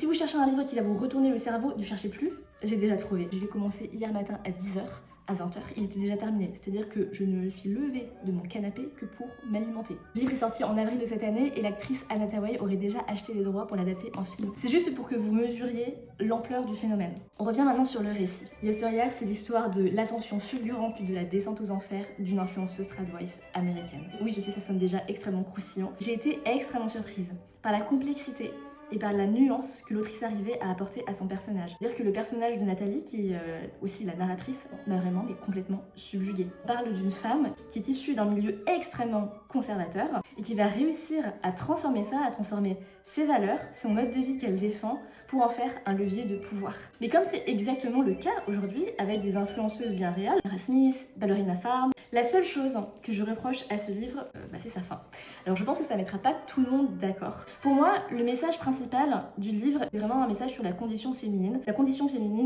si vous cherchez un livre qui va vous retourner le cerveau, ne cherchez plus, j'ai déjà trouvé. Je l'ai commencé hier matin à 10h. À 20h, il était déjà terminé. C'est-à-dire que je ne me suis levée de mon canapé que pour m'alimenter. Le livre est sorti en avril de cette année et l'actrice Anna Thaouï aurait déjà acheté les droits pour l'adapter en film. C'est juste pour que vous mesuriez l'ampleur du phénomène. On revient maintenant sur le récit. Yesteryear, c'est l'histoire de l'ascension fulgurante puis de la descente aux enfers d'une influenceuse tradwife américaine. Oui, je sais, ça sonne déjà extrêmement croustillant. J'ai été extrêmement surprise par la complexité et par la nuance que l'autrice arrivait à apporter à son personnage. C'est-à-dire que le personnage de Nathalie, qui est aussi la narratrice, m'a vraiment complètement subjuguée. On parle d'une femme qui est issue d'un milieu extrêmement conservateur et qui va réussir à transformer ça, à transformer ses valeurs, son mode de vie qu'elle défend pour en faire un levier de pouvoir. Mais comme c'est exactement le cas aujourd'hui avec des influenceuses bien réelles, Lara Smith, Ballerina Farm, la seule chose que je reproche à ce livre, c'est sa fin. Alors je pense que ça mettra pas tout le monde d'accord. Pour moi, le message principal du livre, c'est vraiment un message sur la condition féminine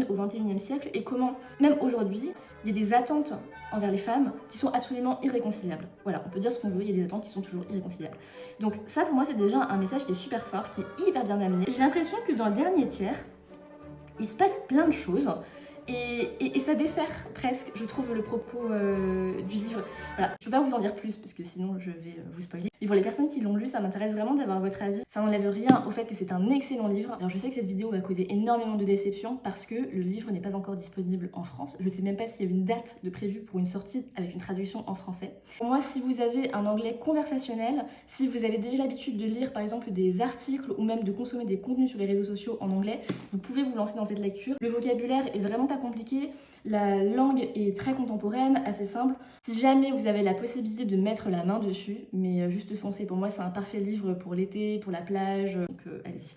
au XXIe siècle et comment, même aujourd'hui, il y a des attentes envers les femmes qui sont absolument irréconciliables. Voilà, on peut dire ce qu'on veut, il y a des attentes qui sont toujours irréconciliables. Donc ça, pour moi, c'est déjà un message qui est super fort, qui est hyper bien amené. J'ai l'impression que dans le dernier tiers, il se passe plein de choses. Et ça dessert presque, je trouve, le propos du livre. Voilà, je peux pas vous en dire plus parce que sinon je vais vous spoiler. Et pour les personnes qui l'ont lu, ça m'intéresse vraiment d'avoir votre avis. Ça n'enlève rien au fait que c'est un excellent livre. Alors je sais que cette vidéo va causer énormément de déception parce que le livre n'est pas encore disponible en France. Je sais même pas s'il y a une date de prévue pour une sortie avec une traduction en français. Pour moi, si vous avez un anglais conversationnel, si vous avez déjà l'habitude de lire par exemple des articles ou même de consommer des contenus sur les réseaux sociaux en anglais, vous pouvez vous lancer dans cette lecture. Le vocabulaire est vraiment pas compliqué, la langue est très contemporaine, assez simple. Si jamais vous avez la possibilité de mettre la main dessus, mais juste foncez, pour moi c'est un parfait livre pour l'été, pour la plage, donc allez-y.